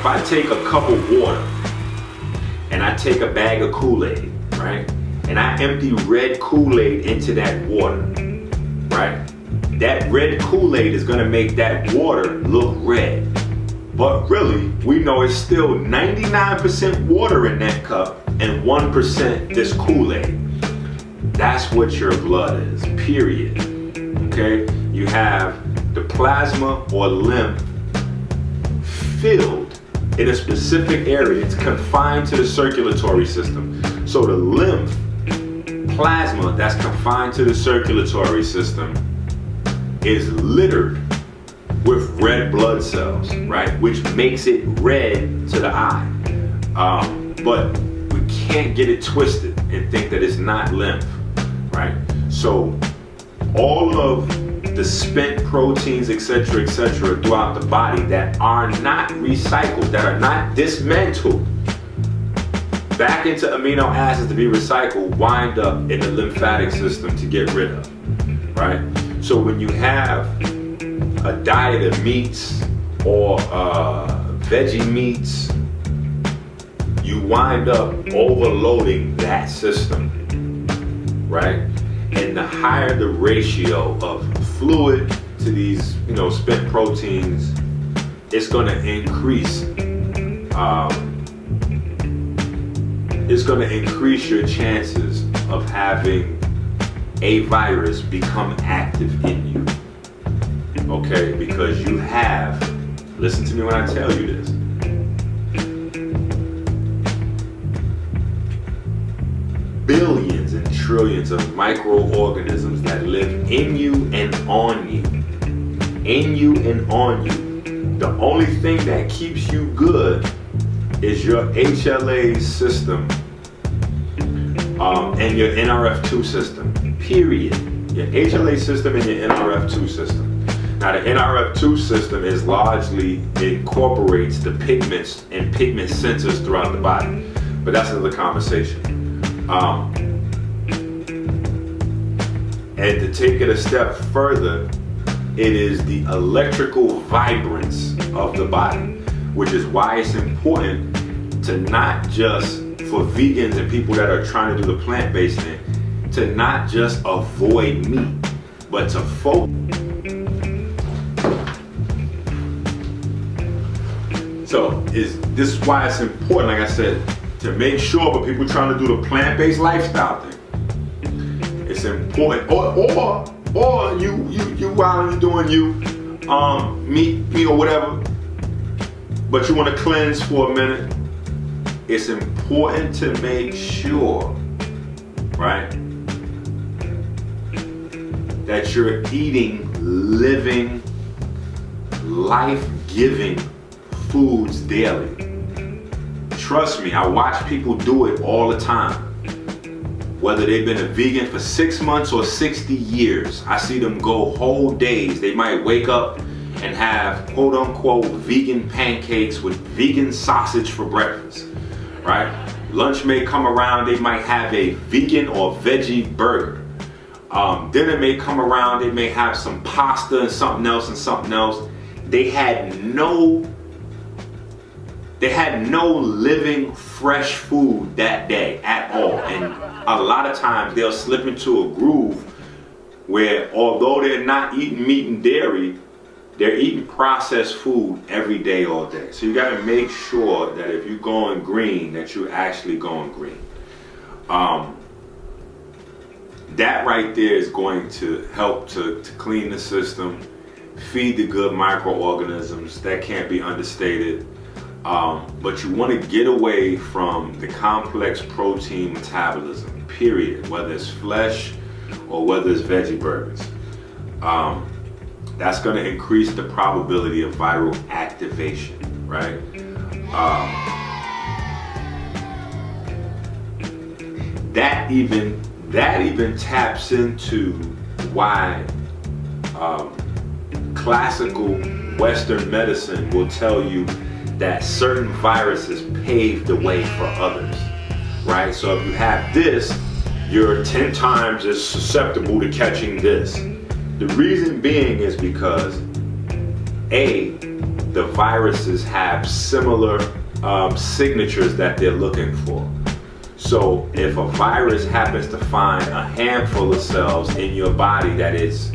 I take a cup of water and I take a bag of Kool-Aid, right? And I empty red Kool-Aid into that water, right? That red Kool-Aid is gonna make that water look red. But really, we know it's still 99% water in that cup and 1% this Kool-Aid. That's what your blood is, period. Okay? You have the plasma or lymph filled in a specific area. It's confined to the circulatory system. So the lymph plasma that's confined to the circulatory system is littered with red blood cells, right? Which makes it red to the eye. But we can't get it twisted and think that it's not lymph, right? So all of the spent proteins, etc., throughout the body that are not recycled, that are not dismantled back into amino acids to be recycled, wind up in the lymphatic system to get rid of, right? So when you have a diet of meats or veggie meats, you wind up overloading that system, right? And the higher the ratio of fluid to these, spent proteins, it's going to increase. It's going to increase your chances of having a virus become active in you. Okay, because you have, listen to me when I tell you this, billions and trillions of microorganisms that live in you and on you. In you and on you. The only thing that keeps you good is your HLA system and your NRF2 system, period. Your HLA system and your NRF2 system. Now the NRF2 system is largely incorporates the pigments and pigment sensors throughout the body, but that's another conversation. And to take it a step further, it is the electrical vibrance of the body, which is why it's important to not just, for vegans and people that are trying to do the plant-based thing, to not just avoid meat, but to focus. So this is why it's important, like I said, to make sure for people trying to do the plant-based lifestyle thing. It's important, or you while you're doing meat or whatever, but you want to cleanse for a minute. It's important to make sure, right, that you're eating living, life-giving foods daily. Trust me, I watch people do it all the time. Whether they've been a vegan for 6 months or 60 years, I see them go whole days. They might wake up and have quote unquote vegan pancakes with vegan sausage for breakfast, right? Lunch may come around, they might have a vegan or veggie burger. Dinner may come around, they may have some pasta and something else and something else. They had no living fresh food that day at all. And a lot of times they'll slip into a groove where, although they're not eating meat and dairy, they're eating processed food every day, all day. So you got to make sure that if you're going green, that you're actually going green. That right there is going to help to clean the system, feed the good microorganisms. That can't be understated. But you want to get away from the complex protein metabolism, period, whether it's flesh or whether it's veggie burgers. That's going to increase the probability of viral activation, right? That even taps into why classical Western medicine will tell you that certain viruses pave the way for others, right? So if you have this, you're 10 times as susceptible to catching this. The reason being is because the viruses have similar signatures that they're looking for. So if a virus happens to find a handful of cells in your body that is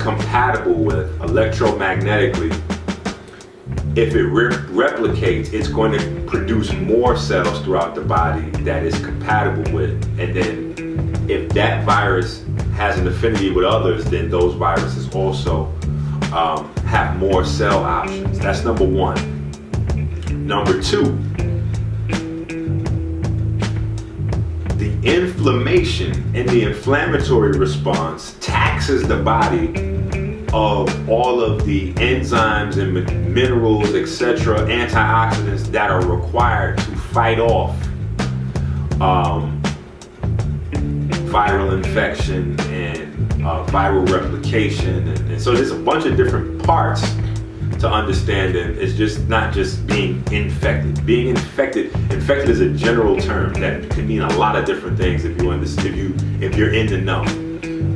compatible with electromagnetically, if it replicates, it's going to produce more cells throughout the body that is compatible with. And then if that virus has an affinity with others, then those viruses also have more cell options. That's number one. Number two, the inflammation and the inflammatory response taxes the body of all of the enzymes and minerals, etc., antioxidants that are required to fight off viral infection and viral replication. And so there's a bunch of different parts to understand it. It's just not just being infected. Being infected is a general term that can mean a lot of different things if you understand, if you're in the know,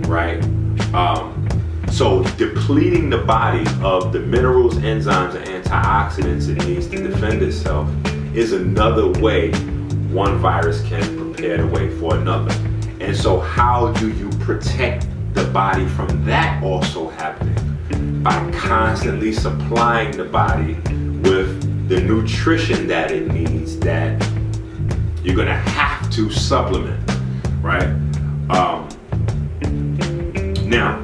right? So depleting the body of the minerals, enzymes, and antioxidants it needs to defend itself is another way one virus can prepare the way for another. And so how do you protect the body from that also happening? By constantly supplying the body with the nutrition that it needs, that you're gonna have to supplement, right? Now,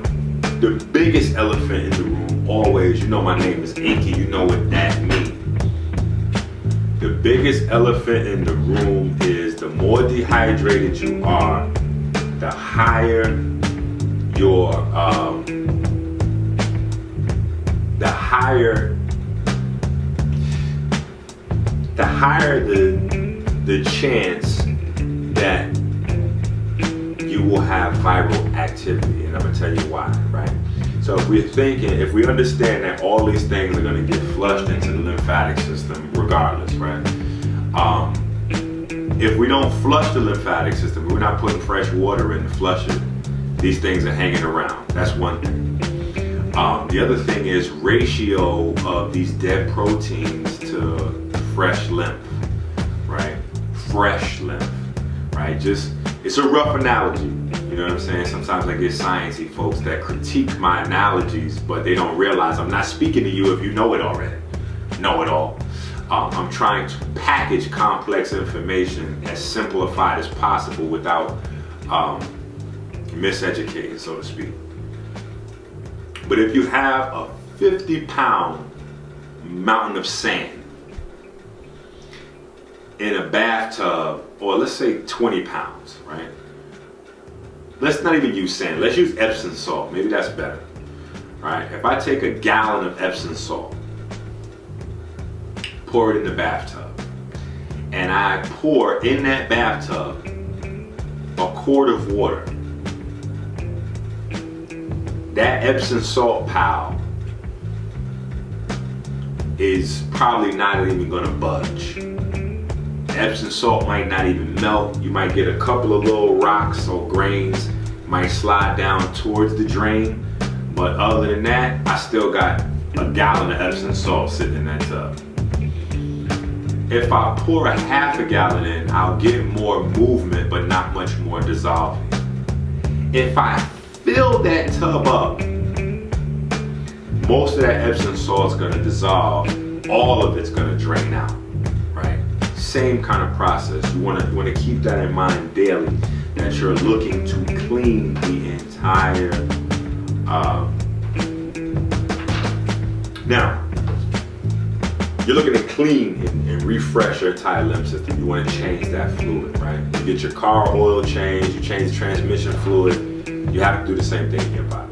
the biggest elephant in the room, always, you know my name is Enqi, you know what that means. The biggest elephant in the room is the more dehydrated you are, the higher your, the chance that you will have viral activity, and I'm gonna tell you why, right? So if we understand that all these things are gonna get flushed into the lymphatic system regardless, right? If we don't flush the lymphatic system, we're not putting fresh water in to flush it, these things are hanging around. That's one thing. The other thing is ratio of these dead proteins to fresh lymph, right? Fresh lymph, right? It's a rough analogy, you know what I'm saying? Sometimes I get sciencey folks that critique my analogies, but they don't realize I'm not speaking to you if you know it already. Know it all. I'm trying to package complex information as simplified as possible without miseducating, so to speak. But if you have a 50-pound mountain of sand in a bathtub, or let's say 20 pounds, right? Let's not even use sand, let's use Epsom salt, maybe that's better, right? If I take a gallon of Epsom salt, pour it in the bathtub, and I pour in that bathtub a quart of water, that Epsom salt pile is probably not even gonna budge. Epsom salt might not even melt. You might get a couple of little rocks or grains, might slide down towards the drain. But other than that, I still got a gallon of Epsom salt sitting in that tub. If I pour a half a gallon in, I'll get more movement, but not much more dissolving. If I fill that tub up, most of that Epsom salt's gonna dissolve, all of it's gonna drain out, right? Same kind of process. You wanna keep that in mind daily, that you're looking to clean the entire, now, you're looking to clean and refresh your entire lymph system. You wanna change that fluid, right? You get your car oil changed, you change the transmission fluid, you have to do the same thing in your body.